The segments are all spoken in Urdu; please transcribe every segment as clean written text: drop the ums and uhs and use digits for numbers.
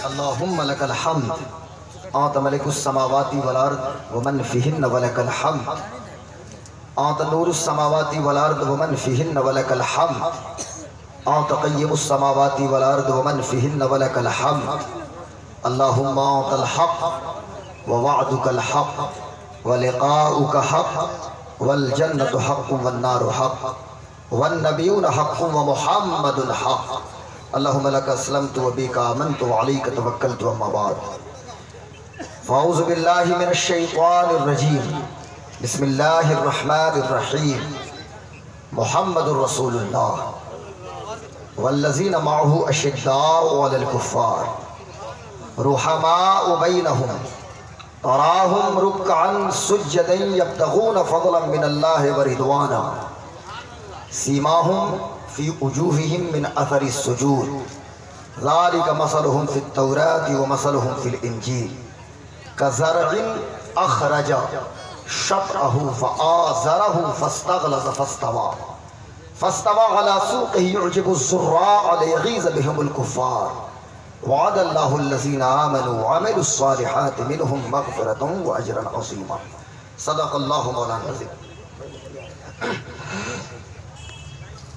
اللهم لك الحمد أنت ملك السماوات والأرض ومن فيهن ولك الحمد أنت نور السماوات والأرض ومن فيهن ولك الحمد أنت قيم السماوات والأرض ومن فيهن ولك الحمد اللهم أنت الحق ووعدك الحق ولقاؤك حق والجنة حق والنار حق والنبيون حق ومحمد حق اللهم لك اسلمت وبك آمنت وعليك توكلت أما بعد فأعوذ بالله من الشيطان الرجيم بسم الله الرحمن الرحيم محمد رسول الله والذين معه أشداء على الكفار رحماء بينهم تراهم ركعا سجدا يبتغون فضلا من الله ورضوانا سيماهم في وجوههم من أثر السجود ذلك مثلهم في التوراة ومثلهم في الإنجيل كزرع أخرج شطأه فآزره فاستغلظ فاستوى على سوقه يعجب الزراع ليغيظ بهم الكفار وعد الله الذين آمنوا وعملوا الصالحات منهم مغفرة وأجرا عظيما صدق الله مولانا العظيم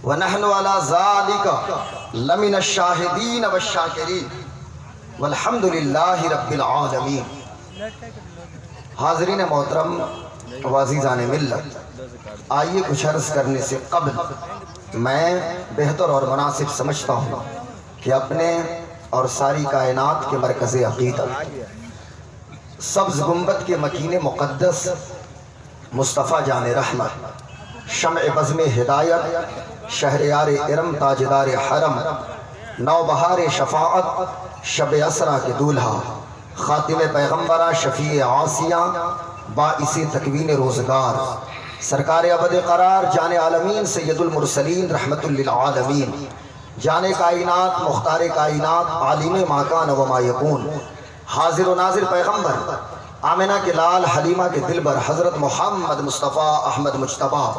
ونحن على ذلك لمن الشاهدين والشاکرین والحمد للہ رب العالمین. حاضرین محترم و عزیزان ملت، آئیے کچھ عرض کرنے سے قبل میں بہتر اور مناسب سمجھتا ہوں کہ اپنے اور ساری کائنات کے مرکز عقیدت سبز گنبد کے مکین مقدس مصطفیٰ جان رحمت شمع بزم ہدایت شہریار ارم تاجدار حرم نوبہار شفاعت شب اسرا کے دولہا خاتم پیغمبرہ شفیع عاصیہ باعث تکوین روزگار سرکار ابد قرار جان عالمین سید المرسلین رحمت للعالمین جان کائنات مختار کائنات عالم ما کان و ما یکون حاضر و ناظر پیغمبر آمنہ کے لال حلیمہ کے دلبر حضرت محمد مصطفیٰ احمد مجتبیٰ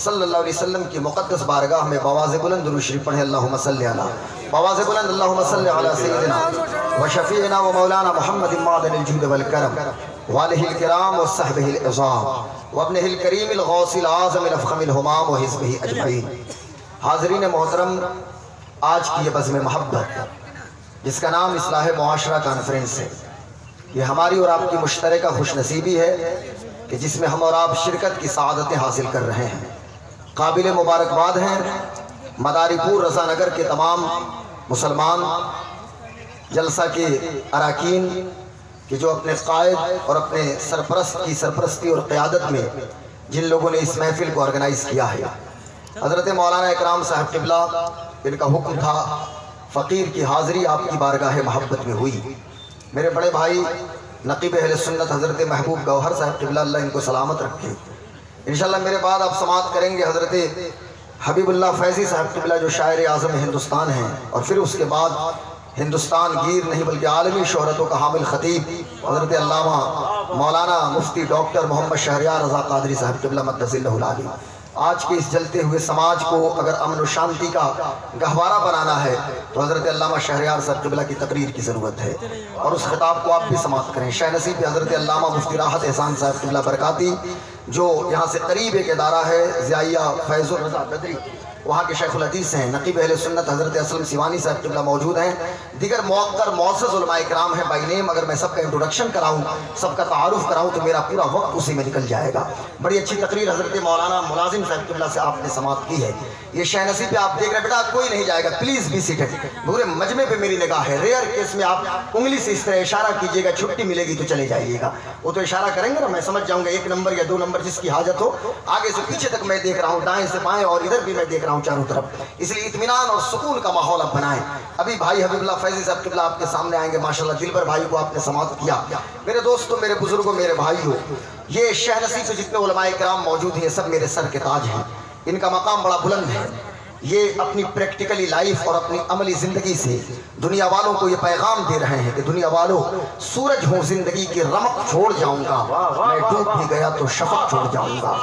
صلی اللہ علیہ وسلم کی مقدس بارگاہ میں بواز بلند درود شریف پڑھیں. اللہم صلی علی بواز بلند اللہم صلی علی سیدنا و شفیعنا و مولانا محمد معدن الجود والکرم والہ الکرام و صحبہ العظام و ابنہ الکریم الغوث العظم الافخم الہمام و حزبہ اجمعین. حاضرین محترم، آج کی یہ بزم محبت جس کا نام اصلاح معاشرہ کانفرنس ہے، یہ ہماری اور آپ کی مشترکہ خوش نصیبی ہے کہ جس میں ہم اور آپ شرکت کی سعادتیں حاصل کر رہے ہیں. قابل مبارکباد ہیں مداری پور رضا نگر کے تمام مسلمان جلسہ کے اراکین کہ جو اپنے قائد اور اپنے سرپرست کی سرپرستی اور قیادت میں جن لوگوں نے اس محفل کو آرگنائز کیا ہے. حضرت مولانا اکرام صاحب قبلہ، ان کا حکم تھا فقیر کی حاضری آپ کی بارگاہ محبت میں ہوئی. میرے بڑے بھائی نقیب اہل سنت حضرت محبوب گوہر صاحب قبلہ، اللہ ان کو سلامت رکھے. انشاءاللہ میرے بعد آپ سماعت کریں گے حضرت حبیب اللہ فیضی صاحب قبلہ جو شاعر اعظم ہندوستان ہیں، اور پھر اس کے بعد ہندوستان گیر نہیں بلکہ عالمی شہرتوں کا حامل خطیب حضرت علامہ مولانا مفتی ڈاکٹر محمد شہریار رضا قادری صاحب قبلہ مقدس اللہ العالی. آج کے اس جلتے ہوئے سماج کو اگر امن و شانتی کا گہوارہ بنانا ہے تو حضرت علامہ شہریار صاحب قبلہ کی تقریر کی ضرورت ہے، اور اس خطاب کو آپ بھی سماعت کریں. شہ نصیب حضرت علامہ مفتی راحت احسان صاحب قبلہ برکاتی جو یہاں سے قریب ایک ادارہ ہے ضیائیہ فیض الرضا بدری، وہاں کے شیخ الحدیث ہیں. نقیب اہل سنت حضرت اسلم سیوانی صاحب قبلہ موجود ہیں. دیگر موقر معزز علماء کرام ہیں بائی نیم. اگر میں سب کا انٹروڈکشن کراؤں، سب کا تعارف کراؤں تو میرا پورا وقت اسی میں نکل جائے گا. بڑی اچھی تقریر حضرت مولانا ملازم صاحب قبلہ سے آپ نے سماعت کی ہے. یہ شہ نصیب پہ آپ دیکھ رہے ہیں، بیٹا کوئی نہیں جائے گا، پلیز بی سیٹڈ. پورے مجمع پہ میری نگاہ ہے. ریئر کیس میں آپ انگلی سے اس طرح اشارہ کیجئے گا، چھٹی ملے گی تو چلے جائیے گا. وہ تو اشارہ کریں گے نا، میں سمجھ جاؤں گا 1 نمبر یا 2 نمبر جس کی حاجت ہو. آگے سے پیچھے تک میں دیکھ رہا ہوں، دائیں سے بائیں، اور ادھر بھی میں دیکھ رہا ہوں چاروں طرف. اس لیے اطمینان اور سکون کا ماحول اب بنائیں. ابھی بھائی حبیب اللہ فیضی صاحب قبلہ آپ کے سامنے آئیں گے. ماشاءاللہ دلبر بھائی کو آپ نے سماعت کیا. میرے دوستوں، میرے بزرگوں، میرے بھائیوں، یہ شہ نصیب سے جتنے علماء کرام موجود ہیں یہ سب میرے سر کے تاج ہیں. ان کا مقام بڑا بلند ہے. یہ اپنی پریکٹیکلی لائف اور اپنی عملی زندگی سے دنیا والوں کو یہ پیغام دے رہے ہیں کہ دنیا والوں، سورج ہوں زندگی کی رمق چھوڑ جاؤں گا، میں ڈوب بھی گیا تو شفق چھوڑ جاؤں گا۔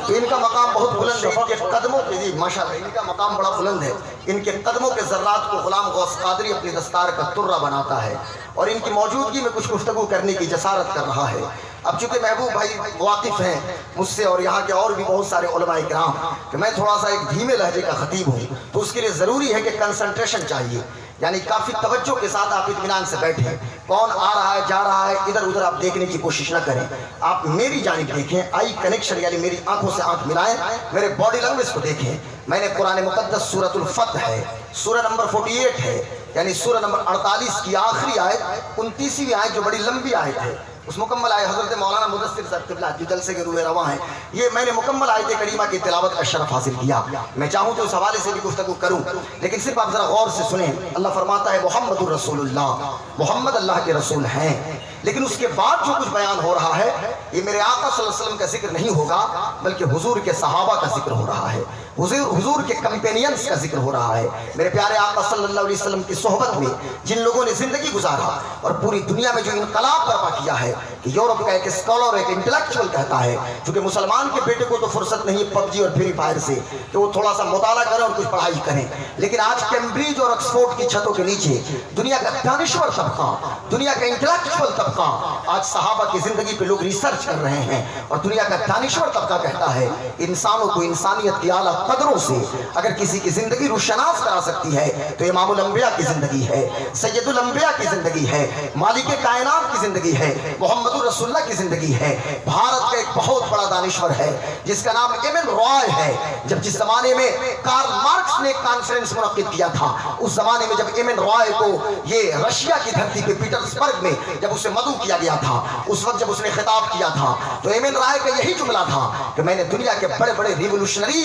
تو ان کا مقام بہت بلند ہے، ان کے قدموں کے لیے ماشاءاللہ ان کا مقام بڑا بلند ہے۔ ان کے قدموں کے ذرات کو غلام غوث قادری اپنی دستار کا ترہ بناتا ہے، اور ان کی موجودگی میں کچھ گفتگو کرنے کی جسارت کر رہا ہے۔ اب چونکہ محبوب بھائی واقف ہیں مجھ سے اور یہاں کے اور بھی بہت سارے علماء کرام کہ میں تھوڑا سا ایک دھیمے لہجے کا خطیب ہوں، تو اس کے لیے ضروری ہے کہ کنسنٹریشن چاہیے، یعنی کافی توجہ کے ساتھ آپ اطمینان سے بیٹھیں۔ کون آ رہا ہے جا رہا ہے ادھر ادھر آپ دیکھنے کی کوشش نہ کریں، آپ میری جانب دیکھیں، آئی کنیکشن یعنی میری آنکھوں سے آنکھ ملائیں، میرے باڈی لینگویج کو دیکھیں۔ میں نے قرآن مقدس سورۃ الفتح ہے، سورہ نمبر 48 ہے، یعنی سورہ نمبر 48 کی آخری آیت 29ویں آیت جو بڑی لمبی آیت ہے، اس مکمل آیت حضرت مولانا مدثر صاحب قبلہ جو جلسے کے روح رواں ہیں، یہ میں نے مکمل آیت کریمہ کی تلاوت کا شرف حاصل کیا۔ میں چاہوں تو اس حوالے سے بھی گفتگو کروں، لیکن صرف آپ ذرا غور سے سنیں۔ اللہ فرماتا ہے محمد الرسول اللہ، محمد اللہ کے رسول ہیں، لیکن اس کے بعد جو کچھ بیان ہو رہا ہے یہ میرے آقا صلی اللہ علیہ وسلم کا ذکر نہیں ہوگا، بلکہ حضور کے صحابہ کا ذکر ہو رہا ہے، حضور کے کمپینینز کا ذکر ہو رہا ہے۔ میرے پیارے آقا صلی اللہ علیہ وسلم کی صحبت میں جن لوگوں نے زندگی گزارا اور پوری دنیا میں جو انقلاب برپا کیا ہے، کہ یورپ کا ایک اسکالر ایک انٹلیکچوئل کہتا ہے، چونکہ مسلمان کے بیٹے کو تو فرصت نہیں پب جی اور فری فائر سے کہ وہ تھوڑا سا مطالعہ کریں اور کچھ پڑھائی کریں، لیکن آج کیمبرج اور آکسفورڈ کی چھتوں کے نیچے دنیا کا دانشور طبقہ، دنیا کا انٹلیکچوئل طبقہ، آج صحابہ کی زندگی پہ لوگ ریسرچ کر رہے ہیں، اور دنیا کا دانشور طبقہ کہتا ہے انسانوں کو انسانیت کی اعلیٰ قدروں سے اگر کسی کی زندگی روشناس کرا سکتی ہے تو امام الانبیاء کی زندگی ہے، سید الانبیاء کی زندگی ہے، مالک کائنات کی زندگی ہے، محمد رسول اللہ کی زندگی ہے۔ بھارت کا ایک بہت بڑا دانشور ہے جس کا نام ایمن رائے ہے۔ جب جس زمانے میں کارل مارکس نے ایک کانفرنس منعقد کیا تھا، اس زمانے میں جب ایمن رائے کو یہ رشیا کی دھرتی پہ پیٹرسبرگ میں جب اسے مدعو کیا گیا تھا، اس وقت جب اس نے خطاب کیا تھا تو ایمن رائے کا یہی جملہ تھا کہ میں نے دنیا کے بڑے بڑے ریولوشنری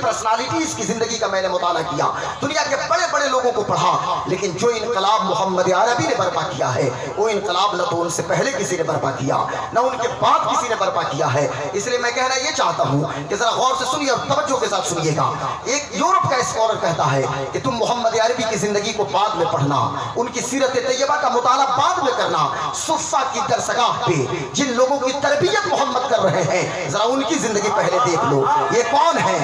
پرسنالٹیز کی زندگی کا میں نے مطالعہ کیا، دنیا کے بڑے بڑے لوگوں کو پڑھا، لیکن جو انقلاب محمد عربی نے برپا کیا ہے وہ انقلاب نہ تو ان سے پہلے کسی نے برپا کیا نہ ان کے بعد کسی نے برپا کیا ہے۔ اس لیے میں کہنا یہ چاہتا ہوں کہ ذرا غور سے سنیے اور توجہ کے ساتھ سنیے گا۔ ایک یورپ کا اسکالر کہتا ہے کہ تم محمد عربی کی زندگی کو بعد میں پڑھنا، ان کی سیرت طیبہ کا مطالعہ بعد میں کرنا، صفہ کی درسگاہ پہ جن لوگوں کی تربیت محمد کر رہے ہیں ذرا ان کی زندگی پہلے دیکھ لو۔ یہ کون ہے؟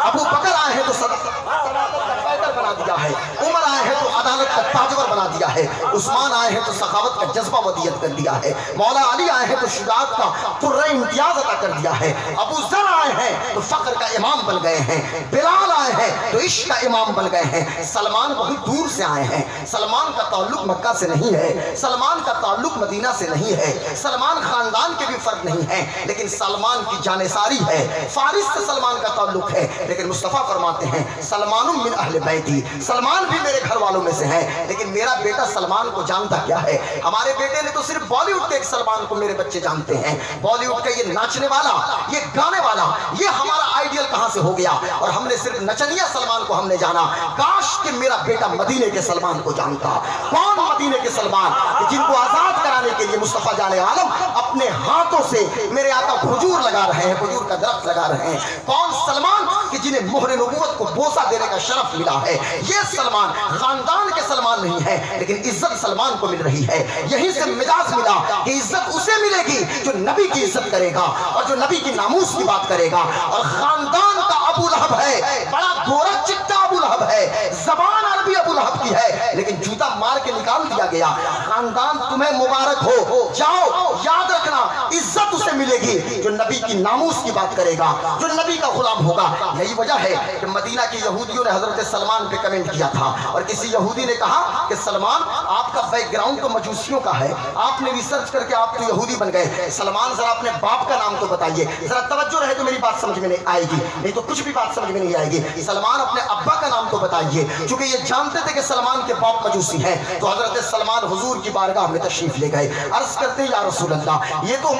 ابو بکر آئے ہیں تو صداقت کا بنا دیا ہے، عمر آئے ہیں تو عدالت کا تاجور بنا دیا ہے، عثمان آئے ہیں تو سخاوت کا جذبہ ودیت کر دیا ہے، مولا علی آئے ہیں تو شجاعت کا قرہ امتیاز عطا کر دیا ہے، ابو ذر آئے ہیں تو فقر کا امام بن گئے ہیں، بلال آئے ہیں تو عشق کا امام بن گئے ہیں، سلمان بہت دور سے آئے ہیں، سلمان کا تعلق مکہ سے نہیں ہے، سلمان کا تعلق مدینہ سے نہیں ہے، سلمان خاندان کے بھی فرد نہیں ہے، لیکن سلمان کی جانثاری ہے، فارس سے سلمان کا تعلق ہے، لیکن مصطفیٰ فرماتے ہیں سلمان من اہل بیتی، سلمان بھی میرے گھر والوں میں سے ہے، لیکن میرا بیٹا سلمان کو جانتا کیا ہے؟ ہمارے بیٹے نے تو صرف بالی ووڈ کے ایک سلمان کو میرے بچے جانتے ہیں، بالی ووڈ کا یہ ناچنے والا، یہ گانے والا، یہ ہمارا آئیڈیل کہاں سے ہو گیا؟ اور ہم نے صرف نچنیا سلمان کو ہم نے جانا، کاش کہ میرا بیٹا مدینے کے سلمان کو جانتا۔ کون مدینے کے سلمان کہ جن کو آزاد کرانے کے لیے مصطفیٰ جان عالم اپنے ہاتھوں سے میرے آقا کھجور لگا رہے ہیں، کھجور کا درخت لگا رہے ہیں؟ کون سلمان کہ جنہیں مہر نبوت کو بوسہ دینے کا شرف ملا ہے؟ یہ سلمان خاندان کے سلمان نہیں ہے، لیکن عزت سلمان کو مل رہی ہے۔ یہیں سے مجاز ملا کہ عزت اسے ملے گی جو نبی کی عزت کرے گا اور جو نبی کی ناموس کی بات کرے گا۔ اور خاندان کا ابو لہب ہے، بڑا گورا چٹا ابو لہب ہے، زبان عربی ابو لہب کی ہے، لیکن جوتا مار کے نکال دیا گیا۔ خاندان تمہیں مبارک ہو، جاؤ، یاد رکھنا عزت اسے ملے گی جو نبی کی ناموس کی بات کرے گا، جو نبی کا غلام ہوگا۔ یہی وجہ ہے کہ مدینہ کے یہودیوں نے حضرت سلمان پہ کمنٹ کیا تھا، اور کسی یہودی نے کہا کہ سلمان آپ کا بیک گراؤنڈ تو مجوسیوں کا ہے، آپ نے ریسرچ کر کے آپ تو یہودی بن گئے، سلمان ذرا اپنے باپ کا نام تو بتائیے، ذرا توجہ رہے تو میری بات سمجھ میں نہیں آئے گی، نہیں تو کچھ بھی بات سمجھ میں نہیں آئے گی۔ سلمان اپنے ابا کا نام تو بتائیے، چونکہ یہ جانتے تھے کہ سلمان کے باپ مجوسی ہیں، تو حضرت سلمان حضور کی بارگاہ میں تشریف لے گئے، عرض کرتے ہیں یا رسول اللہ یہ تو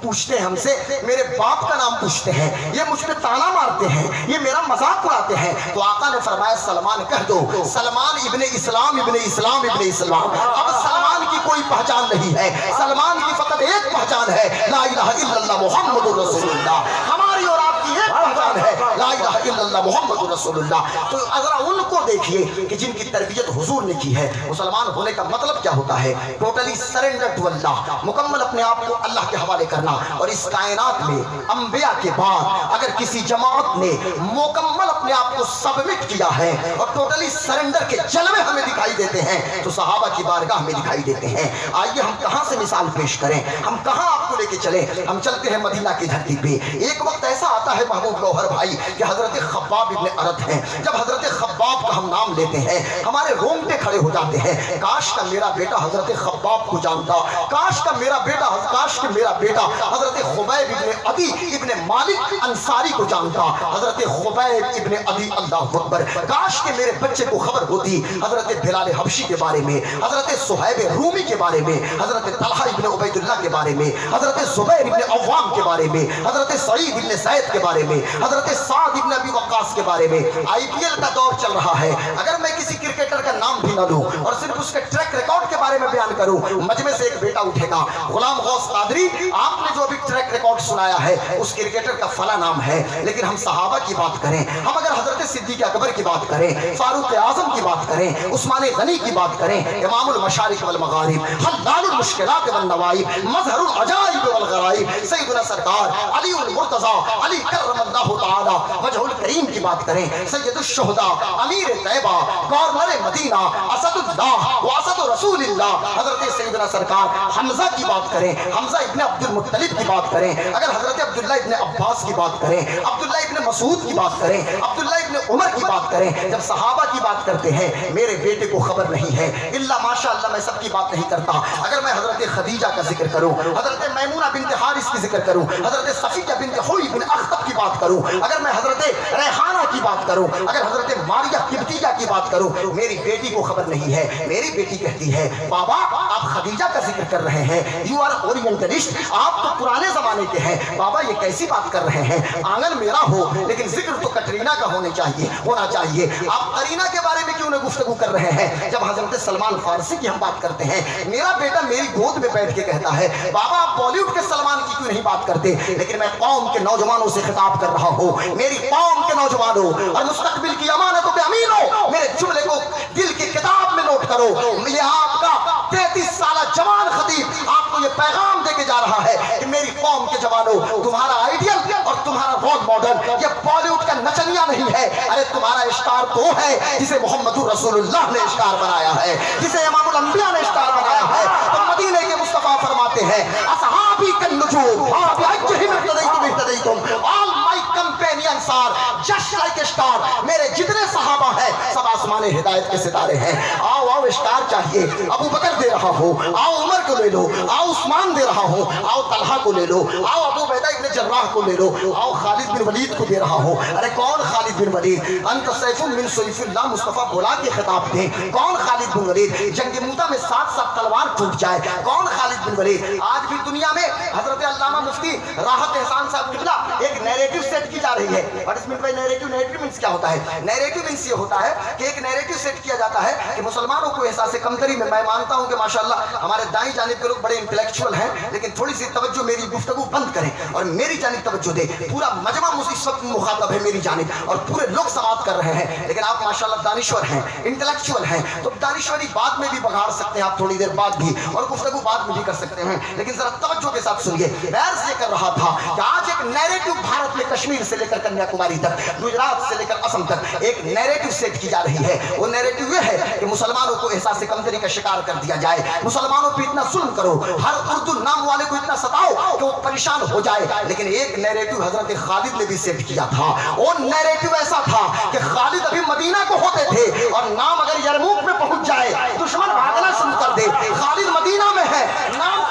پوچھتے ہیں ہم سے، میرے باپ کا نام پوچھتے ہیں، یہ مجھ پہ تانا مارتے ہیں، یہ میرا مذاق اڑاتے ہیں۔ تو آقا نے فرمایا سلمان کہہ دو سلمان ابن اسلام ابن اسلام ابن اسلام۔ اب سلمان کی کوئی پہچان نہیں ہے، سلمان کی فقط ایک پہچان ہے، لا الہ الا اللہ محمد رسول اللہ۔ ہماری اور آپ کی ایک پہچان ہے لا الہ الا اللہ محمد رسول اللہ. تو ذرا ان کو دیکھیے کہ جن کی تربیت حضور نے کی ہے. مسلمان ہونے کا مطلب کیا ہوتا ہے؟ ٹوٹلی سرنڈر ٹو اللہ، مکمل اپنے آپ کو اللہ کے حوالے کرنا. اور اس کائنات میں انبیاء کے بعد اگر کسی جماعت نے مکمل اپنے آپ کو سبمٹ کیا ہے اور ٹوٹلی سرنڈر کے جلوے ہمیں دکھائی دیتے ہیں تو صحابہ کی بارگاہ میں دکھائی دیتے ہیں. آئیے ہم کہاں سے مثال پیش کریں، ہم کہاں آپ کو لے کے چلیں؟ ہم چلتے ہیں مدینہ کی دھرتی پہ. ایک وقت ایسا آتا ہے محبوب گوہر بھائی کہ حضرت خباب ابن ارت ہیں. جب حضرت خباب کا ہم نام لیتے ہیں ہمارے رونگٹے کھڑے ہو جاتے ہیں. کاش کا میرا بیٹا حضرت خباب کو جانتا، کاش کہ میرا بیٹا حضرت خبیب ابن عدی ابن مالک انصاری کو جانتا. حضرت خبیب ابن عدی، اللہ اکبر، کاش کہ میرے بچے کو خبر ہوتی حضرت بلال حبشی کے بارے میں، حضرت صہیب رومی کے بارے میں، حضرت طلحہ ابن عبید اللہ کے بارے میں، حضرت زبیر ابن عوام کے بارے میں، حضرت سعید ابن زید کے بارے میں، حضرت سعد ابن ابی وقاص کے بارے میں. آئی پی ایل کا دور چل رہا ہے، اگر میں کسی کرکٹر کا نام بھی نہ لوں اور صرف اس کے ٹریک ریکارڈ کے بارے میں بیان کروں، مجمع سے ایک بیٹا اٹھے گا، غلام غوث قادری آپ نے جو ابھی ٹریک ریکارڈ سنایا ہے اس کرکٹر کا فلاں نام ہے. لیکن ہم صحابہ کی بات کریں، ہم اگر حضرت صدیق اکبر کی بات کریں، فاروق اعظم کی بات کریں، عثمان غنی کی بات کریں، امام المشارق والمغارب، حلال المشکلات والنوائب، مظہر العجائب والغرائب، سیدنا سرکار علی المرتضی علی کرم اللہ تعالی وجہ الکریم کی بات کریں، سید الشہداء امیر طیبہ گورنر مدینہ اسد اللہ و اسد رسول اللہ حضرت سیدنا سرکار حمزہ کی بات کریں، حمزہ ابن عبد المطلب کی بات کریں، اگر حضرت عبداللہ ابن عباس کی بات کریں، عبداللہ ابن مسعود کی بات کریں، عبداللہ ابن عمر کی بات کریں، جب صحابہ کی بات کرتے ہیں میرے بیٹے کو خبر نہیں ہے. الا ماشاءاللہ میں سب کی بات نہیں کرتا. اگر میں حضرت خدیجہ کا ذکر کروں، حضرت میمونہ بنت حارث کی ذکر کروں، حضرت صفیہ بنت حوی بن اخطب کی بات کروں، اگر میں حضرت ریحانہ کی بات کروں، اگر حضرت ماریہ قبطیہ کی بات کروں، میری بیٹی کو خبر نہیں ہے. میری بیٹی کہتی ہے بابا آپ خدیجہ کا ذکر کر رہے ہیں، یو آر اورینٹلسٹ، آپ تو پرانے زمانے کے ہیں. بابا یہ کیسی بات کر رہے ہیں؟ آنگن میرا ہو لیکن ذکر تو کٹرینا کا ہونا چاہیے. آپ قرینہ کے بارے میں کیوں نہ گفتگو کر رہے ہیں؟ جب حضرت سلمان فارسی کی ہم بات کرتے ہیں، میرا بیٹا میری گود میں بیٹھ کے کہتا ہے بابا آپ بالی ووڈ کے سلمان کی کیوں نہیں بات کرتے؟ لیکن میں قوم کے نوجوانوں سے خطاب کر رہا ہوں، میری قوم کے نوجوانوں اور مستقبل کی امانتوں پہ امینوں، میرے جملے کو دل کی کتاب میں نوٹ کرو. یہ آپ کا 33 سالہ جوان خطیب آپ کو یہ پیغام دے کے جا رہا ہے کہ میری قوم کے جوانوں، تمہارا آئیڈیل اور تمہارا رول ماڈل یہ بالی ووڈ کا نچنیا نہیں ہے. ارے تمہارا اسٹار تو ہے جسے محمد رسول اللہ نے اسٹار بنایا ہے، جسے امام الانبیاء نے اسٹار بنایا ہے. تو مدینے کے مصطفیٰ فرماتے ہیں اصحابی کالنجوم بأیہم اقتدیتم اہتدیتم، all my companions are just like a star. میرے جتنے صحابہ ہیں سب آسمان ہدایت کے ستارے ہیں. آؤ اسٹار چاہیے، ابو بکر دے رہا ہوں، آؤ عمر کو لے لو، آؤ عثمان دے رہا ہوں، آؤ طلحہ کو لے لو، آؤ ابو عبیدہ ابن جراح کو لے لو، آؤ خالد بن ولید کو دے رہا ہوں. ارے کون خالد بن ولید؟ انت سیف من سیف اللہ، مصطفیٰ بولا کے خطاب دیں. کون خالد بن ولید؟ جنگ موتا میں 7 تلوار ٹوٹ جائے. کون خالد بن ولید؟ آج بھی دنیا میں حضرت علامہ مفتی راحت احسان صاحب قبلہ ایک نیریٹو سیٹ کی جا رہی ہے. What is meant by narrative? Narrative means کیا ہوتا ہے؟ نیریٹو مینس یہ ہوتا ہے کہ ایک نیریٹو سیٹ کیا جاتا ہے کہ مسلمانوں کو احساس کمتری میں، میں مانتا ہوں کہ ماشاءاللہ ہمارے دائیں جانب کے لوگ بڑے انٹلیکچوئل ہیں، لیکن تھوڑی سی توجہ میری گفتگو بند کریں اور میری جانب توجہ دیں. پورا مجمع اس وقت مخاطب ہے میری جانب اور پورے لوگ سماعت کر رہے ہیں، لیکن آپ ماشاءاللہ دانشور ہیں، انٹلیکچوئل ہیں، تو دانشوری بعد میں بھی بگاڑ سکتے ہیں آپ تھوڑی دیر بعد بھی، اور گفتگو بعد میں بھی کر سکتے ہیں. لیکن ذرا توجہ کے ساتھ سنیے. میں عرض یہ کر رہا تھا کہ آج ایک نیریٹو بھارت میں کشمیر سے لے کر کنیا کماری تک، گجرات سے لے کر اسم تک ایک نیریٹو سیٹ کی جا رہی ہے. وہ نیریٹو یہ ہے کہ مسلمانوں کو احساس کمتری کا شکار کر دیا جائے، مسلمانوں پہ اتنا ظلم کرو، ہر اردو نام والے کو اتنا ستاؤ کہ وہ پریشان ہو جائے. لیکن ایک نیریٹو حضرت خالد نے بھی سیٹ کیا تھا. وہ نیریٹو ایسا تھا کہ خالد ابھی مدینہ کو ہوتے تھے اور نام اگر یرموک میں پہنچ جائے دشمن بھاگنا شروع کر دے. خالد مدینہ میں ہے، نام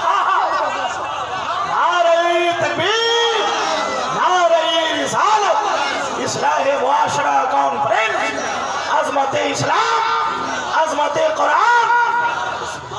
نعرہ تکبیر، نعرہ رسالت، اصلاح معاشرہ کانفرنس، عظمت اسلام، عظمت قرآن.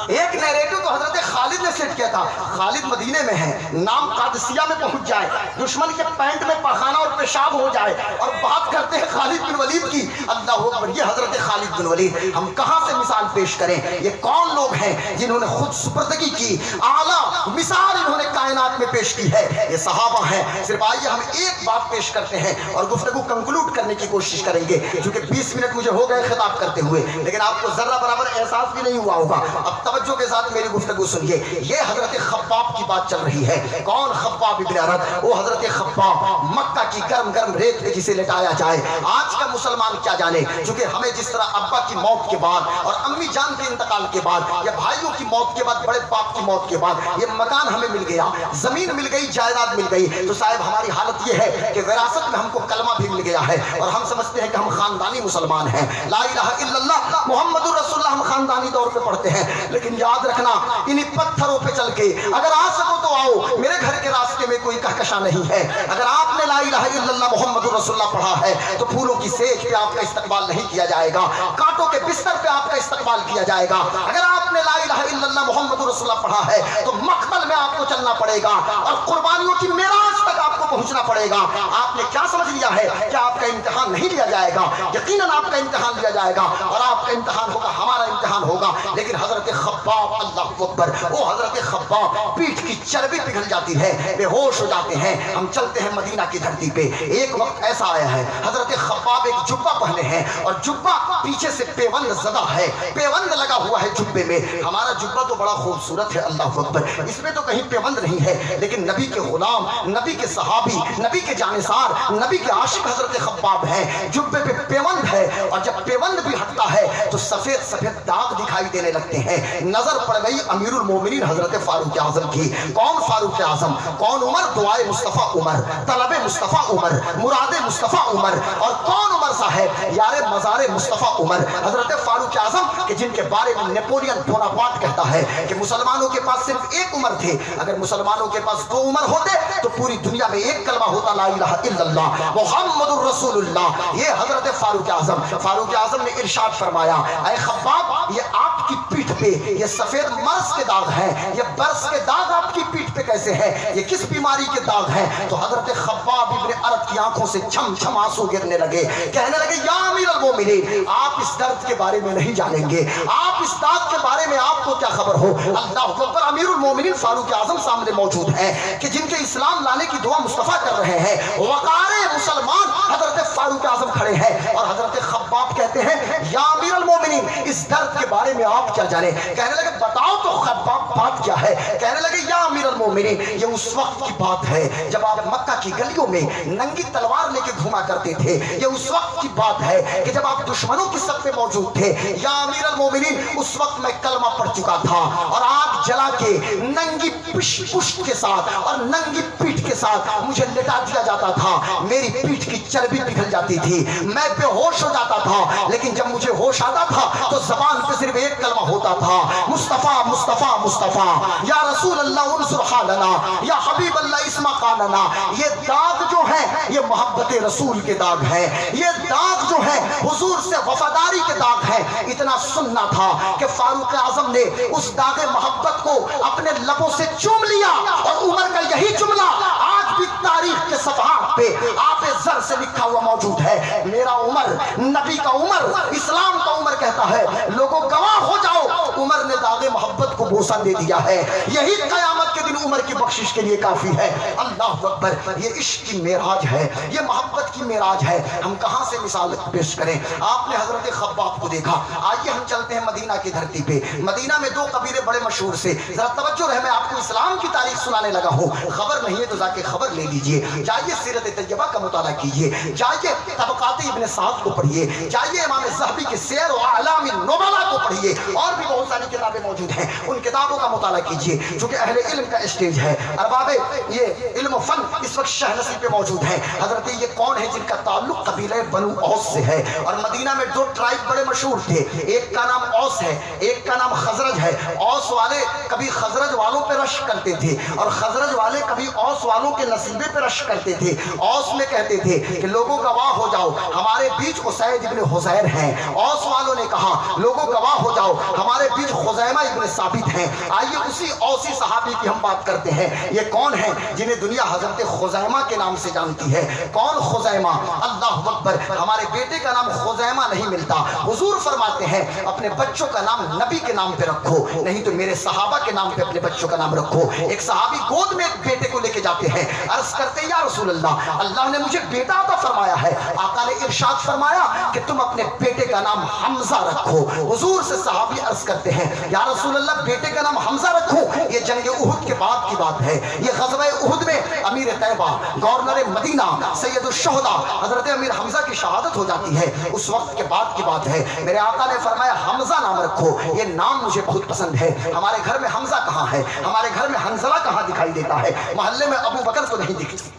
ایک نیریٹو تو حضرت خالد نے سیٹ کیا تھا خالد مدینے میں ہے، نام قادسیہ میں پہنچ جائے، دشمن کے پینٹ میں پخانہ اور پیشاب ہو جائے اور بات کرتے ہیں خالد بن ولید کی، اللہ اکبر، یہ حضرت خالد بن ولید، ہم کہاں سے مثال پیش کریں؟ یہ کون لوگ ہیں جنہوں نے خود سپردگی کی، اعلیٰ مثال انہوں نے کائنات میں پیش کی ہے، یہ صحابہ ہیں۔ صرف آئیے ہم ایک بات پیش کرتے ہیں اور گفتگو کنکلوڈ کرنے کی کوشش کریں گے، کیونکہ 20 منٹ مجھے ہو گئے خطاب کرتے ہوئے، لیکن آپ کو ذرہ برابر احساس بھی نہیں ہوا ہوگا۔ اب توجہ کے ساتھ میری گفتگو سنیے، یہ حضرت خباب کی بات چل رہی ہے۔ کون خباب ابن ارد؟ وہ حضرت خباب، مکہ کی گرم گرم ریت پہ جسے لٹایا جائے۔ آج کا مسلمان کیا جانے، چونکہ ہمیں جس طرح ابا کی موت کے بعد اور امی جان کے انتقال کے بعد یا بھائیوں کی موت کے بعد، بڑے باپ کی موت کے بعد یہ مکان ہمیں مل گیا، زمین مل گئی، جائیداد مل گئی، تو صاحب ہماری حالت یہ ہے کہ وراثت میں ہم کو کلمہ بھی مل گیا ہے اور ہم سمجھتے ہیں کہ ہم خاندانی مسلمان ہیں، لا الہ الا اللہ محمد رسول اللہ ہم خاندانی طور پہ پڑھتے ہیں، لیکن یاد رکھنا انہی پتھروں پہ چل کے اگر آ سکو تو آؤ، میرے گھر کے راستے میں کوئی کہکشاں نہیں ہے۔ اگر آپ نے لا الہ الا اللہ محمد رسول اللہ پڑھا ہے تو پھولوں کی سیج پہ آپ کا استقبال نہیں کیا جائے گا، کانٹوں کے بستر پہ آپ کا استقبال کیا جائے گا۔ اگر آپ نے لا الہ الا اللہ محمد رسول اللہ پڑھا ہے تو مقتل میں آپ کو چلنا پڑے گا اور قربانیوں کی معراج تک آپ کو پہنچنا پڑے گا۔ آپ نے کیا سمجھ لیا ہے کہ آپ کا امتحان نہیں لیا جائے گا؟ یقیناً آپ کا امتحان لیا جائے گا اور آپ کا امتحان ہوگا، ہمارا امتحان ہوگا، لیکن حضرت خباب، اللہ اکبر، وہ حضرت خباب پیٹھ کی چربی پگھل جاتی ہے، بے ہوش ہو جاتے ہیں۔ ہم چلتے ہیں مدینہ کی دھرتی پہ، ایک وقت ایسا آیا ہے حضرت خباب ایک جبہ پہنے ہیں اور جبہ پیچھے سے پیوند زدہ ہے، پیوند لگا ہوا ہے جبے میں۔ ہمارا جبہ تو بڑا خوبصورت ہے، اللہ اکبر، اس میں تو کہیں پیوند نہیں ہے، لیکن نبی کے غلام، نبی کے صحابی، نبی کے جانثار، نبی کے عاشق حضرت خباب ہیں، جبے پہ پیوند ہے اور جب پیوند بھی ہٹتا ہے تو سفید سفید داغ دکھائی دینے لگتے ہیں۔ نظر پڑ گئی امیر المومنین حضرت فاروق اعظم کی۔ کون فاروق اعظم؟ کون عمر؟ دعائے مصطفیٰ عمر، طلب مصطفیٰ عمر، مراد مصطفیٰ عمر۔ اور کون عمر صاحب؟ یار مزار مصطفیٰ عمر، حضرت فاروق اعظم کہ جن کے بارے میں نیپولین بوناپارٹ کہتا ہے کہ مسلمانوں کے پاس صرف ایک عمر تھے، اگر مسلمانوں کے پاس 2 عمر ہوتے تو پوری دنیا میں ایک کلمہ ہوتا، لا الہ الا اللہ محمد الرسول اللہ۔ یہ حضرت فاروق اعظم، فاروق اعظم نے ارشاد فرمایا، اے خباب، یہ آپ کی پیٹھ پہ یہ سفید مرض کے داغ ہیں، یہ برس کے داغ آپ کی پیٹھ پہ کیسے ہیں؟ یہ کس بیماری کے داغ ہیں؟ تو حضرت خباب ابن ارد کی آنکھوں سے چھم چھم آنسو گرنے لگے، کہنے لگے یا امیر المومنین، آپ اس درد کے بارے میں نہیں جانیں گے، آپ اس داغ کے بارے میں آپ کو کیا خبر ہو؟ اللہ اکبر، امیر المومنین فاروق اعظم سامنے موجود ہیں کہ جن کے اسلام لانے کی دعا مصطفیٰ کر رہے ہیں، وقار مسلمان حضرت فاروق اعظم کھڑے ہیں اور حضرت خباب کہتے ہیں یا امیر المومنین، اس درد کے بارے میں آپ کیا جانیں؟ کہنے لگے بتاؤ تو خباب بات کیا ہے؟ کہنے لگے یا امیر المومنین، یہ اس وقت کی بات ہے جب آپ مکہ کی گلیوں میں ننگی تلوار لے کے گھوما کرتے تھے، یہ اس وقت کی بات ہے کہ جب آپ دشمنوں کی صف میں موجود تھے، یا امیر المومنین، اس وقت میں کلمہ پڑھ چکا تھا اور آگ جلا کے ننگی پشت کے ساتھ اور ننگی پیٹھ کے ساتھ مجھے لٹا دیا جاتا تھا، میری پیٹھ کی چربی پگھل جاتی تھی، میں بے ہوش ہو جاتا تھا، لیکن جب مجھے ہوش آتا تھا تو زبان پہ صرف ایک کلمہ ہوتا تھا، مصطفیٰ مصطفیٰ مصطفیٰ، یا رسول اللہ انصر حالنا، یا حبیب اللہ اسمع قالنا۔ یہ داغ جو ہے یہ محبت رسول کے داغ ہے، یہ داغ جو ہے حضور سے وفاداری کے داغ ہے۔ اتنا سننا تھا کہ فاروق اعظم نے اس داغ محبت کو اپنے لبوں سے چوم لیا اور عمر کا یہی جملہ آج بھی تاریخ کے صفحات پہ آپ زر سے لکھا ہوا موجود ہے، میرا عمر، نبی کا عمر، اسلام کا عمر کہتا ہے لوگوں گواہ ہو جاؤ، عمر نے داغ محبت کو بوسہ دے دیا ہے، یہی قیامت کے دن عمر کی بخشش کے لیے کافی ہے۔ اللہ اکبر، یہ عشق کی معراج ہے، یہ محبت کی معراج ہے، ہم کہاں سے مثال پیش کریں؟ آپ نے حضرت خباب کو دیکھا، آئیے ہم چلتے ہیں مدینہ کی دھرتی پہ۔ مدینہ میں 2 قبیلے بڑے مشہور سے، ذرا توجہ رہے، میں آپ کو اسلام کی تاریخ سنانے لگا ہوں، خبر نہیں ہے تو جا کے خبر لے لیجئے، جائیے سیرت طیبہ کا مطالعہ کیجئے، جائیے طبقات ابن سعد کو پڑھیے، جائیے امام ذہبی کے سیر و اعلام النبلاء کو پڑھیے، اور بھی بہت ساری کتابیں موجود ہیں، ان کتابوں کا مطالعہ کیجئے، چونکہ اہل علم کا اسٹیج ہے، ارباب یہ علم و فن اس وقت شہ نصیب پہ موجود ہیں۔ حضرت یہ کون ہے جن کا تعلق قبیلہ بنو اوس سے ہے؟ اور مدینہ میں 2 ٹرائب بڑے مشہور تھے، ایک کا نام اوس ہے، ایک کا نام خزرج ہے۔ اوس والے کبھی خزرج والوں پہ رش کرتے تھے اور خزرج والے کبھی اوس والوں کے نصیبے پہ رش کرتے تھے۔ اوس میں کہتے تھے کہ لوگوں گواہ ہو جاؤ، ہمارے بیچ اسید ابن حزیر ہیں۔ اوس والوں نے کہا لوگوں گواہ ہو جاؤ ہمارے بیچ خزیمہ ابن ثابت ہیں. آئیے اسی اوسی صحابی کی ہم بات کرتے ہیں. یہ کون ہیں جنہیں دنیا حضرت خزیمہ کے نام سے جانتی ہے؟ کون خزیمہ؟ اللہ اکبر. ہمارے بیٹے کا نام خزیمہ نہیں ملتا. حضور فرماتے ہیں اپنے بچوں کا نام نبی کے نام پہ رکھو, نہیں تو میرے صحابہ کے نام پہ اپنے بچوں کا نام رکھو. ایک صحابی گود میں ایک بیٹے کو لے کے جاتے ہیں, عرض کرتے ہیں یا رسول اللہ, اللہ نے مجھے بیٹا عطا فرمایا ہے. آقا نے ارشاد فرمایا کہ تم اپنے بیٹے کا نام حمزہ رکھو. حضور سے صحابی عرض کرتے ہیں یا رسول اللہ بیٹے کا نام حمزہ رکھو. یہ جنگ احد کے بعد کی بات ہے. یہ غزوہ احد میں امیر طیبہ, گورنر مدینہ, سید الشہداء حضرت امیر حمزہ کی شہادت ہو جاتی ہے. اس وقت کے بعد کی بات ہے. میرے آقا نے فرمایا حمزہ نام رکھو. یہ نام مجھے بہت پسند ہے. ہمارے گھر میں حمزہ کہاں ہے؟ ہمارے گھر میں حنظلہ کہاں دکھائی دیتا ہے؟ محلے میں ابو بکر تو نہیں دکھتی.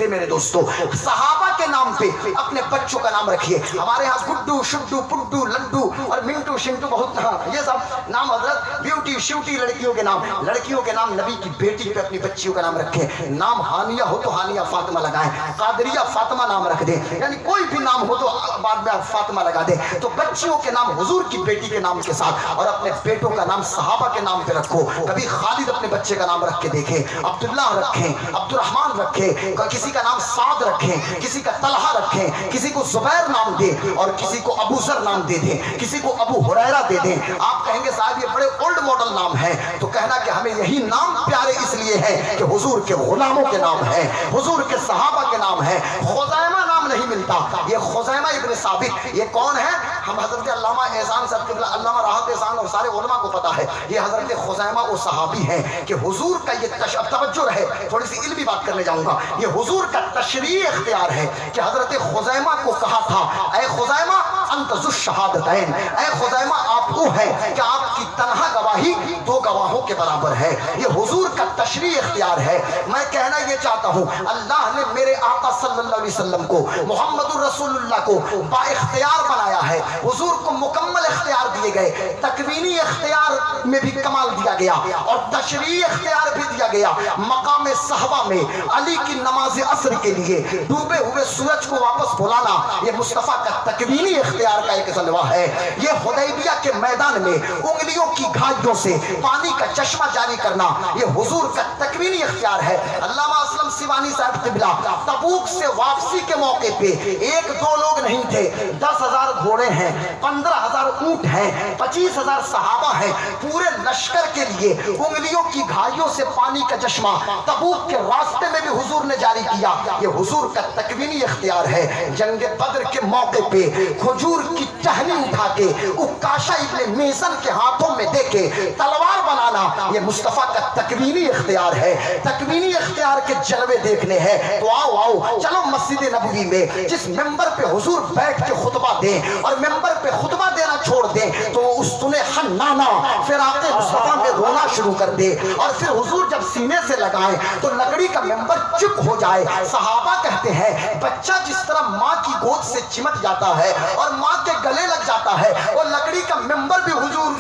میرے دوستو, صحابہ کے نام پہ اپنے بچوں کا نام رکھیے. ہمارے ہاں گڈو, شڈو, پڈو, لڈو اور منٹو, شنٹو بہت یہ سب نام حضرت بیوٹی شیوٹی لڑکیوں کے نام. لڑکیوں کے نام نبی کی بیٹی پہ اپنی بچیوں کا نام رکھیں. نام ہانیہ ہو تو ہانیہ فاطمہ لگائیں, قادریہ فاطمہ نام رکھ دیں, یعنی کوئی بھی نام ہو تو بعد میں آپ فاطمہ لگا دیں. تو بچیوں کے نام حضور کی بیٹی کے نام کے ساتھ اور اپنے بیٹوں کا نام صحابہ کے نام پہ رکھو. کبھی خالد اپنے بچے کا نام رکھ کے دیکھیں, عبداللہ رکھیں, عبد الرحمن رکھیں, کسی کا نام سعد رکھیں, کسی کا طلحہ رکھیں, کسی کو زبیر نام دے اور کسی کو ابو ذر نام دے دیں, کسی کو ابو ہریرہ دے دیں. آپ کہیں گے صاحب یہ بڑے اولڈ ماڈل نام ہیں, تو کہنا کہ ہمیں یہی نام پیارے اس لیے ہیں کہ حضور کے غلاموں کے نام ہیں, حضور کے صحابہ کے نام ہیں. خزیمہ نام نہیں ملتا. یہ خزیمہ ابن ثابت یہ کون ہے؟ ہم حضرت علامہ احسان صاحب قبلہ, علامہ راحت احسان اور سارے علماء کو پتا ہے یہ حضرت خزیمہ وہ صحابی ہیں کہ حضور کا یہ اب توجہ رہے, تھوڑی سی علمی بات کرنے جاؤں گا. یہ حضور کا تشریع اختیار ہے کہ حضرت خزیمہ کو کہا تھا اے خزیمہ انت ذو الشہادتین, اے خزیمہ آپ وہ ہیں کہ آپ کی تنہا گواہی دو گواہوں کے برابر ہے. یہ حضور کا تشریع اختیار ہے. میں کہنا یہ چاہتا ہوں اللہ نے میرے آقا صلی اللہ علیہ وسلم کو, محمد الرسول اللہ کو با اختیار بنایا ہے. حضور کو مکمل اختیار دیے گئے, تکوینی اختیار میں بھی کمال دیا گیا اور تشریعی اختیار بھی دیا گیا. مقام صحبہ میں علی کی نماز عصر کے لیے ڈوبے ہوئے سورج کو واپس بلانا یہ مصطفیٰ کا تکوینی اختیار کا ایک جلوہ ہے. یہ حدیبیہ کے میدان میں انگلیوں کی گھائیوں سے پانی کا چشمہ جاری کرنا یہ حضور کا تکوینی اختیار ہے. علامہ اسلم سیوانی صاحب قبلہ تبوک سے واپسی کے موقع پہ ایک دو لوگ نہیں تھے, 10,000 گھوڑے ہیں, 15,000 اونٹ ہیں, 25,000 صحابہ ہیں. پورے لشکر کے لیے انگلیوں کی گھائیوں سے پانی کا چشمہ تبوک کے راستے میں بھی حضور نے جاری کیا. یہ حضور کا تکوینی اختیار ہے. جنگ بدر کے موقع پہ کھجور کی ٹہنی اٹھا کے عکاشہ ابن میسن کے ہاتھوں میں دے کے تلوار بنانا یہ مصطفیٰ کا تکوینی اختیار ہے. تکوینی اختیار کے جلوے دیکھنے ہیں تو آؤ آؤ چلو مسجد نبوی میں جس ممبر پہ حضور بیٹھ کے خطبہ دیں اور ممبر پہ خطبہ دینا چھوڑ دیں تو اس سنے حنانا فراق مصطفیٰ میں رونا شروع کر دے, اور پھر حضور جب سینے سے لگائیں تو لکڑی کا ممبر چپ ہو جائے. صحابہ کہتے ہیں بچہ جس طرح ماں کی گود سے چمٹ جاتا ہے اور ماں کے گلے لگ جاتا ہے, اور لکڑی کا ممبر بھی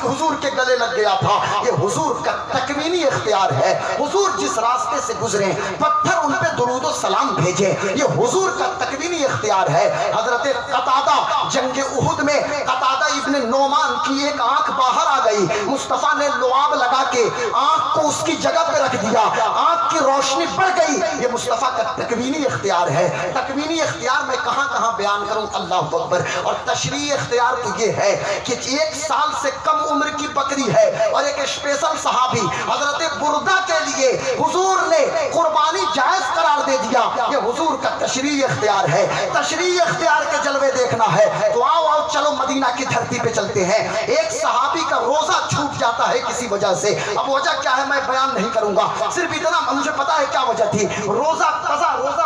حضور کے گلے لگ گیا تھا. یہ حضور کا تکوینی اختیار ہے. حضور جس راستے سے گزریں پتھر ان پہ درود و سلام بھیجیں یہ حضور کا تکوینی اختیار ہے. حضرت قتادہ جنگ احد میں قتادہ ابن نعمان کی ایک آنکھ باہر آ گئی, مصطفیٰ نے لعاب لگا کے آنکھ کو اس کی جگہ پہ رکھ دیا, آنکھ کی روشنی بڑھ گئی. یہ مصطفیٰ کا تکوینی اختیار ہے. تکوینی اختیار میں کہاں کہاں بیان کروں, اللہ اکبر. اور تشریعی اختیار تو یہ ہے کہ 1 سال سے کم عمر کی بکری ہے اور ایک اسپیشل صحابی حضرت بردہ کے لیے حضور نے قربانی جائز قرار دے دیا. یہ حضور کا تشریعی اختیار ہے. تشریعی اختیار کے جلوے دیکھنا ہے تو آؤ آؤ چلو مدینہ کی دھرتی پہ چلتے ہیں. ایک صحابی کا روزہ چھوٹ جاتا ہے کسی وجہ سے. اب وجہ کیا ہے میں بیان نہیں کروں گا, صرف اتنا مجھے پتا ہے کیا وجہ تھی. روزہ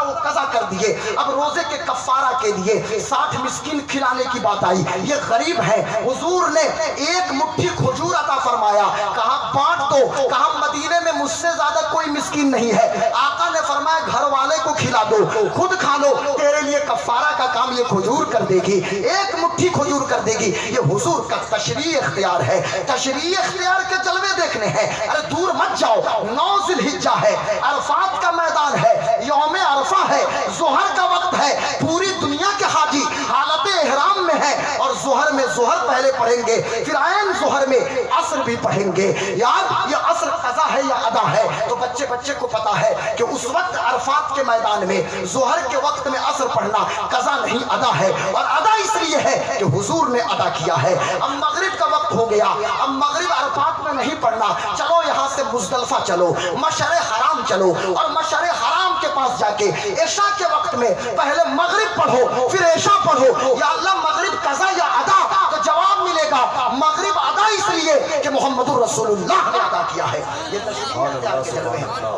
وہ قضا کر دیے. اب روزے کے کفارہ کے لیے 60 مسکین کھلانے کی بات آئی. یہ غریب ہے. حضور نے ایک مٹھی کھجور عطا فرمایا, کہا بانٹ دو. کہا مدینے میں مجھ سے زیادہ کوئی مسکین نہیں ہے. آقا نے فرمایا گھر والے کو کھلا دو, خود کھا لو, تیرے لیے کفارہ کا کام یہ کھجور کر دے گی, ایک مٹھی کھجور کر دے گی. یہ حضور کا تشریعی اختیار ہے. تشریعی اختیار کے جلوے دیکھنے ہیں. ارے دور مت جاؤ, 9 ذی الحجہ ہے, عرفات کا میدان ہے, یوم عرفہ ہے, ظہر کا وقت ہے. پوری دنیا کے حاجی حالت احرام میں ہے اور ظہر میں ظہر پہلے پڑھیں گے، پھر عین ظہر میں عصر بھی پڑھیں گے. یار یہ عصر قضا ہے یا ادا ہے؟ تو بچے کو پتا ہے کہ اس وقت عرفات کے میدان میں ظہر کے وقت میں عصر پڑھنا قضا نہیں ادا ہے، اور ادا اس لیے ہے کہ حضور نے ادا کیا ہے. اب مغرب کا وقت ہو گیا، اب مغرب عرفات میں نہیں پڑھنا، چلو یہاں سے مزدلفہ چلو، مشعر حرام چلو، اور مشعر حرام کے پاس جا کے عشاء کے وقت میں پہلے مغرب پڑھو پھر عشاء پڑھو. یا اللہ مغرب قضا یا ادا؟ تو جواب ملے گا مغرب ادا اس لیے کہ محمد رسول اللہ نے ادا کیا ہے. یہ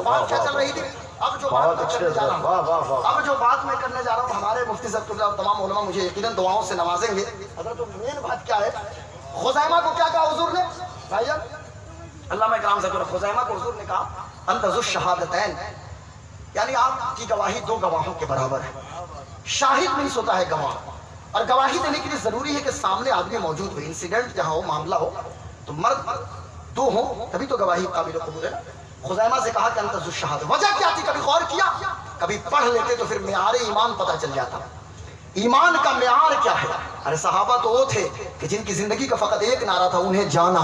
بات کیا چل رہی تھی؟ اب جو بات میں کرنے جا رہا ہوں ہمارے مفتی صاحب اور تمام علماء مجھے یقیناً دعاؤں سے نوازیں گے. حضرت مین بات کیا ہے؟ خزیمہ کو کیا کہا حضور نے؟ بھائی جان علامہ اکرام صاحب خزیمہ کو حضور نے کہا انت ذو الشہادتین، یعنی آپ کی گواہی دو گواہوں کے برابر ہے. شاہد نہیں سوتا ہے گواہ، اور گواہی دینے کے لیے ضروری ہے کہ سامنے آدمی موجود ہو. انسیڈنٹ جہاں ہو، معاملہ ہو تو مرد دو ہوں تبھی تو گواہی قابل قبول ہے. خزیمہ سے کہا کہ انت ذو الشہادہ. وجہ کیا تھی؟ کبھی غور کیا؟ کبھی پڑھ لیتے تو پھر معیار ایمان پتہ چل جاتا. ایمان کا معیار کیا ہے؟ ارے صحابہ تو وہ تھے کہ جن کی زندگی کا فقط ایک نعرہ تھا، انہیں جانا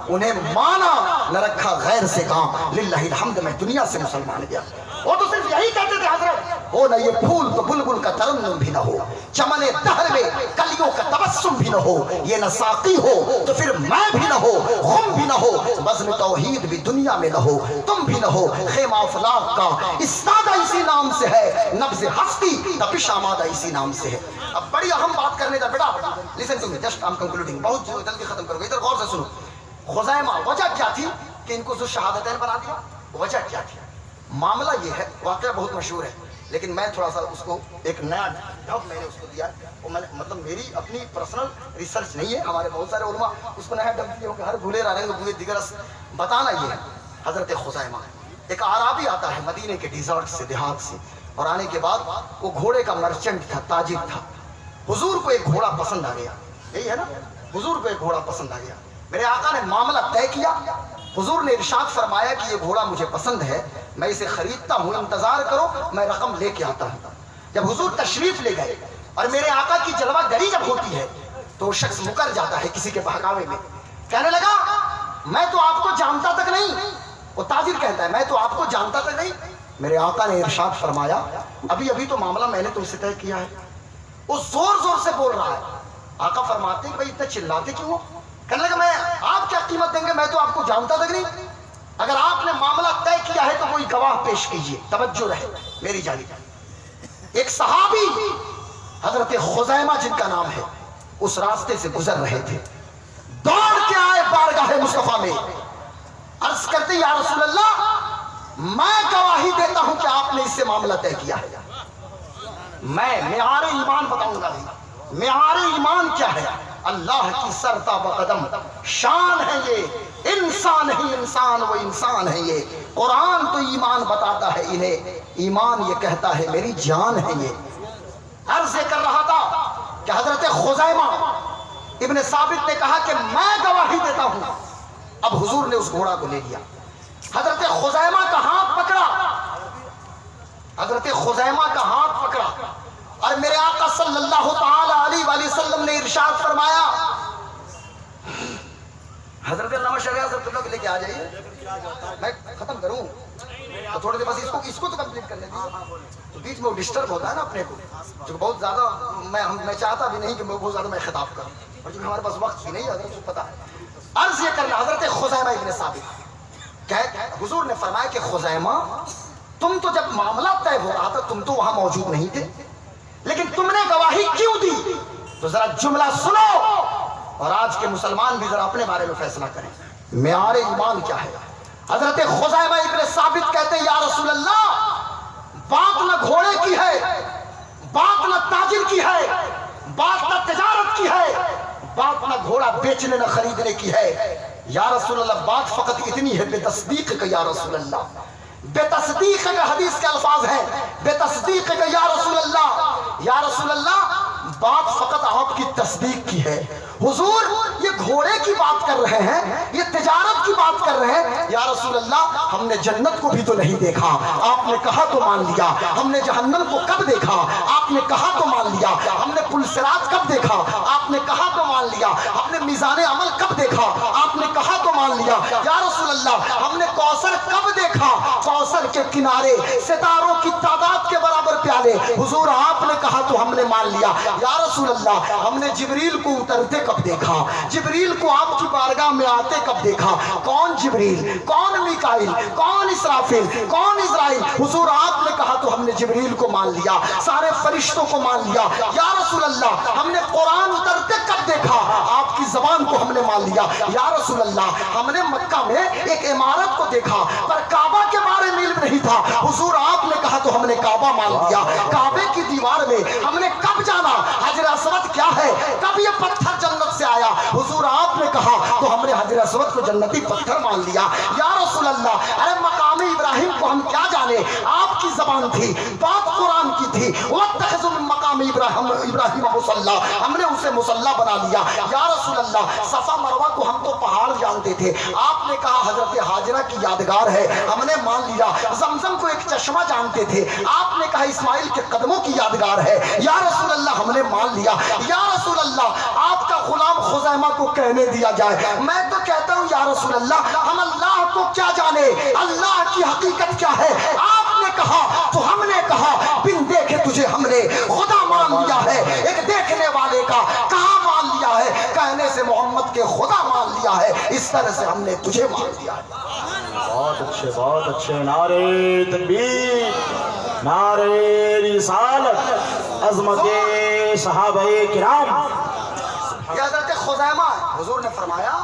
انہیں مانا، نہ رکھا غیر سے کام. للہ الحمد میں دنیا سے مسلمان گیا. وہ تو صرف یہی کہتے تھے حضرت ہو نہ یہ پھول تو بلبل کا ترنم بھی نہ ہو، چمن دہر میں کلیوں کا تبسم بھی نہ ہو، یہ نہ ساقی ہو تو پھر میں بھی نہ ہو، غم بھی نہ ہو، بزم توحید بھی دنیا میں نہ ہو، تم بھی نہ ہو. خیمہ افلاق کا استادہ اسی نام سے ہے، نبض ہستی تپش آمادہ اسی نام سے ہے. اب بڑی اہم بات کرنے کا بیٹا listen to me, just I'm concluding. بہت جلدی ختم کرو گے، ادھر غور سے سنو. خزیمہ وجہ کیا تھی کہ ان کو ذو الشہادتین بنا دیا؟ وجہ کیا تھی؟ معاملہ یہ ہے، واقعہ بہت مشہور ہے لیکن میں تھوڑا سا اس کو ایک نیا ڈھب میں نے اس کو دیا ہے. وہ میں نے مطلب میری اپنی پرسنل ریسرچ نہیں ہے، ہمارے بہت سارے علماء اس کو نیا ڈھب دیے ہوں کہ ہر بھولے رنگ بھولے دیگر. بتانا یہ ہے حضرت خزیمہ ایک اعرابی آتا ہے مدینے کے ڈیزرٹ سے، دیہات سے، اور آنے کے بعد وہ گھوڑے کا مرچنٹ تھا، تاجر تھا. حضور کو ایک گھوڑا پسند آ گیا، یہی ہے نا، حضور کو ایک گھوڑا پسند آ گیا. میرے آقا نے معاملہ طے کیا. حضور نے ارشاد فرمایا کہ یہ گھوڑا مجھے پسند ہے، میں اسے خریدتا ہوں، انتظار کرو میں رقم لے کے آتا ہوں. جب حضور تشریف لے گئے اور میرے آقا کی جلوہ گری جب ہوتی ہے تو وہ شخص مکر جاتا ہے کسی کے بہکاوے میں، کہنے لگا میں تو آپ کو جانتا تک نہیں. وہ تاجر کہتا ہے میں تو آپ کو جانتا تک نہیں. میرے آقا نے ارشاد فرمایا ابھی تو معاملہ میں نے تم سے طے کیا ہے. وہ زور سے بول رہا ہے. آقا فرماتے ہیں بھائی اتنا چلاتے کیوں ہو؟ کہنے لگا میں آپ کیا قیمت دیں گے، میں تو آپ کو جانتا تک نہیں. اگر آپ نے معاملہ طے کیا ہے تو کوئی گواہ پیش کیجئے، توجہ رہے میری جانب. ایک صحابی حضرت خزیمہ جن کا نام ہے اس راستے سے گزر رہے تھے، دوڑ کے آئے بارگاہ مصطفیٰ میں، عرض کرتے یا رسول اللہ میں گواہی دیتا ہوں کہ آپ نے اس سے معاملہ طے کیا ہے. میں معیار ایمان بتاؤں گا. معیار ایمان کیا ہے؟ اللہ کی سرتاب قدم شان ہے یہ، انسان ہی انسان وہ انسان ہے یہ. قرآن تو ایمان بتاتا ہے انہیں، ایمان یہ کہتا ہے میری جان ہے یہ. عرض یہ کر رہا تھا کہ حضرت خزیمہ ابن ثابت نے کہا کہ میں گواہی دیتا ہوں. اب حضور نے اس گھوڑا کو لے لیا، حضرت خزیمہ کا ہاتھ پکڑا، حضرت خزیمہ کا ہاتھ پکڑا اور میرے آقا صلی اللہ تعالی علیہ وآلہ وسلم نے ارشاد فرمایا. حضرت علامہ شریعہ صاحب تم لوگ لے کے آ جائیے، میں ختم کروں تو تھوڑے دیر بس اس کو تو کمپلیٹ کرنے دیجیے. تو بیچ میں وہ ڈسٹرب ہوتا ہے نا اپنے کو، جو بہت زیادہ میں چاہتا بھی نہیں کہ میں بہت زیادہ میں خطاب کروں، اور جو ہمارے پاس وقت ہی نہیں حضرت کو پتا. عرض یہ کرنا حضرت خزیمہ ابن ثابت حضور نے فرمایا کہ خزیمہ تم تو جب معاملہ طے ہو رہا تھا تم تو وہاں موجود نہیں تھے، لیکن تم نے گواہی کیوں دی؟ تو ذرا جملہ سنو اور آج کے مسلمان بھی ذرا اپنے بارے میں فیصلہ کریں. معیار ایمان کیا ہے؟ حضرت خزیمہ ابن ثابت کہتے ہیں یا رسول اللہ بات نہ گھوڑے کی ہے، بات نہ تاجر کی ہے، بات نہ تجارت کی ہے، بات نہ گھوڑا بیچنے نہ خریدنے کی ہے. یا رسول اللہ بات فقط اتنی ہے بے تصدیق کا. یا رسول اللہ بے تصدیق کا حدیث کے الفاظ ہیں، بے تصدیق کا یا رسول اللہ. یا رسول اللہ بات فقط آپ کی تصدیق کی ہے. حضور یہ گھوڑے کی بات کر رہے ہیں، یہ تجارت کی بات کر رہے ہیں یا رسول اللہ ہم نے جنت کو بھی تو نہیں دیکھا، آپ نے کہا تو مان لیا، ہم نے جہنم کو کب دیکھا، آپ نے کہا تو مان لیا، ہم نے پل صراط کب دیکھا، آپ نے کہا تو مان لیا، ہم نے میزان عمل کب دیکھا، آپ نے کہا تو مان لیا، یا رسول اللہ ہم نے کوثر کب دیکھا، کوثر کے کنارے ستاروں کی تعداد کے برابر پیالے، حضور آپ نے کہا تو ہم نے مان لیا، یا رسول اللہ ہم نے جبریل کو اترتے کب دیکھا، جبریل کو آپ کی بارگاہ میں آتے کب دیکھا، کون جبریل، کون میکائیل، کون اسرافیل، کون اسرائیل، حضور آپ نے کہا تو ہم نے جبریل کو مان لیا، سارے فرشتوں کو مان لیا، یا رسول اللہ ہم نے قرآن اترتے کب دیکھا، آپ کی زبان کو ہم نے مان لیا، یا رسول اللہ ہم نے مکہ میں ایک عمارت کو دیکھا پر کعبہ کے بارے میں علم نہیں تھا، حضور آپ نے کہا تو ہم نے کعبہ مان لیا، کعبے کی دیوار میں ہم نے کب جانا حجر اسود کیا ہے، کب یہ پتھر جنت سے آیا، حضور آپ نے کہا تو ہم نے حجر اسود کو جنتی پتھر مان لیا، یا رسول اللہ ارے مقام ابراہیم کو ہم کیا جانے، آپ کی زبان تھی، بات قرآن کی تھی، وَاتَّخِذُوا مِن مَّقَامِ ابراہیم مصلی، ہم نے اسے مصلی بنا لیا، یا رسول اللہ صفا مروہ کو ہم تو پہاڑ جانتے تھے، آپ نے کہا حضرت حاجرہ کی یادگار ہے، ہم نے مان لیا، زمزم کو ایک چشمہ جانتے تھے، آپ نے کہا اسماعیل کے قدموں کی یادگار ہے، یا رسول اللہ ہم نے مان لیا، یا رسول اللہ آپ کا غلام خزیمہ کو کہنے دیا جائے، میں تو کہتا ہوں یا رسول اللہ ہم اللہ کو کیا جانے، اللہ کی حقیقت کیا ہے، آپ نے کہا تو ہم نے کہا، بن دیکھے تجھے ہم نے خدا مان لیا ہے، ایک دیکھنے والے کا کہاں مان لیا ہے، کہنے سے محمد کے خدا مان لیا ہے، اس طرح سے ہم نے تجھے مان لیا ہے۔ بہت اچھے نعرے تکبیر، نعرے رسالت، عظمت صحابہ کرام۔ یہ حضرت خزیمہ ہے، حضور نے فرمایا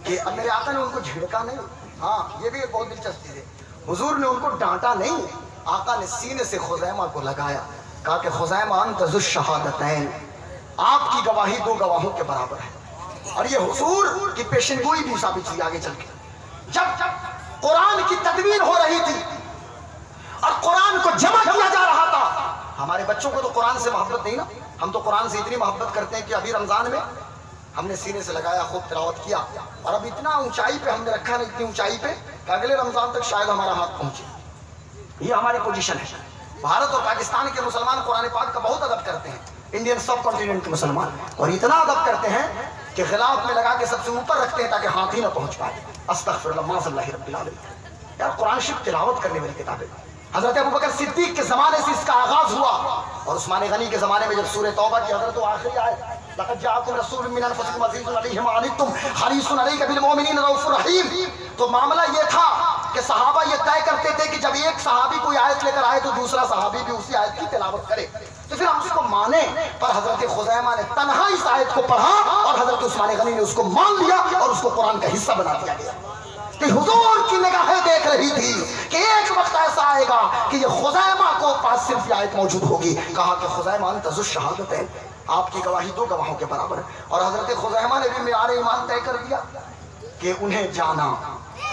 کہ میرے آقا نے ان کو جھڑکا نہیں، ہاں یہ بھی ایک بہت دلچسپی ہے، حضور نے ان کو ڈانٹا نہیں، آقا نے سینے سے خزیمہ کو لگایا، کہا کہ خزیمہ انت ذو الشہادتین، آپ کی گواہی دو گواہوں کے برابر ہے، اور یہ حضور کی پیشن گوئی بھی ثابت ہوئی آگے چل کے، جب قرآن کی تدوین ہو رہی تھی اور قرآن کو جمع کیا جا رہا تھا، ہمارے بچوں کو تو قرآن سے محبت نہیں نا، ہم تو قرآن سے اتنی محبت کرتے ہیں کہ ابھی رمضان میں ہم نے سینے سے لگایا، خوب تلاوت کیا، اور اب اتنا اونچائی پہ ہم نے رکھا نا، اتنی اونچائی پہ کہ اگلے رمضان تک شاید ہمارا ہاتھ پہنچے، یہ ہماری پوزیشن ہے۔ بھارت اور پاکستان کے مسلمان قرآن پاک کا بہت ادب کرتے ہیں، انڈین سب کانٹیننٹ کے مسلمان، اور اتنا ادب کرتے ہیں کہ غلاف میں لگا کے سب سے اوپر رکھتے ہیں تاکہ ہاتھ ہی نہ پہنچ پائے۔ استغفر اللہ ما صلی اللہ رب العالمین۔ یار قرآن شریف تلاوت کرنے والی کتاب ہے، حضرت ابوبکر صدیق کے زمانے سے اس کا آغاز ہوا، اور عثمان غنی کے زمانے میں جب سورہ توبہ کی حضرت آخری آیت لقد جاءکم رسول من انفسکم عزیز علیہ ما عنتم حریص علیک بالمؤمنین رؤوف رحیم، تو معاملہ یہ تھا کہ صحابہ یہ طے کرتے تھے کہ جب ایک صحابی کوئی آیت لے کر آئے تو دوسرا صحابی بھی اسی آیت کی تلاوت کرے، تو پھر ہم اس کو مانیں، پر حضرت خزیمہ نے تنہا اس آیت کو پڑھا اور حضرت عثمان غنی نے اس کو مان لیا اور اس کو قرآن کا حصہ بنا دیا گیا، کہ حضور کی نگاہیں دیکھ رہی تھی کہ ایک وقت ایسا آئے گا کہ یہ خزیمہ کو پاس صرف یہ آیت موجود ہوگی، کہا کہ خزیمہ انت ذو الشہادتین، آپ کی گواہی دو گواہوں کے برابر ہے، اور حضرت خزیمہ نے بھی معیار ایمان طے کر دیا کہ انہیں جانا،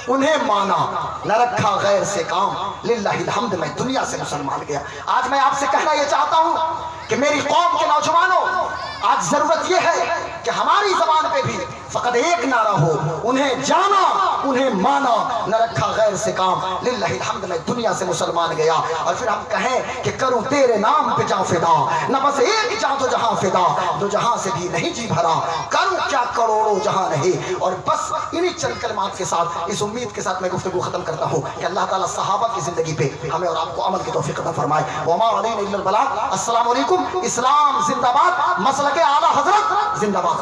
انہیں مانا، نہ رکھا غیر سے کام، للہ الحمد میں دنیا سے مسلمان گیا۔ آج میں آپ سے کہنا یہ چاہتا ہوں کہ میری قوم کے نوجوانوں، آج ضرورت یہ ہے کہ ہماری زبان پہ بھی فقط ایک نعرہ ہو، انہیں جانا، انہیں مانا، نہ رکھا غیر سے کام، للہ الحمد میں دنیا سے مسلمان گیا، اور پھر ہم کہیں کہ کروں تیرے نام پہ جاں فدا، نہ بس ایک جاں تو جہاں فدا، دو جہاں سے بھی نہیں جی بھرا، کروں کیا کروڑوں جہاں نہیں، اور بس انہی چند کلمات کے ساتھ، اس امید کے ساتھ میں گفتگو ختم کرتا ہوں کہ اللہ تعالیٰ صحابہ کی زندگی پہ ہمیں اور آپ کو عمل کی توفیق عطا فرمائے۔ وما علینا الا البلاغ۔ السلام علیکم۔ اسلام زندہ باد، مسلک اعلیٰ حضرت زندہ باد۔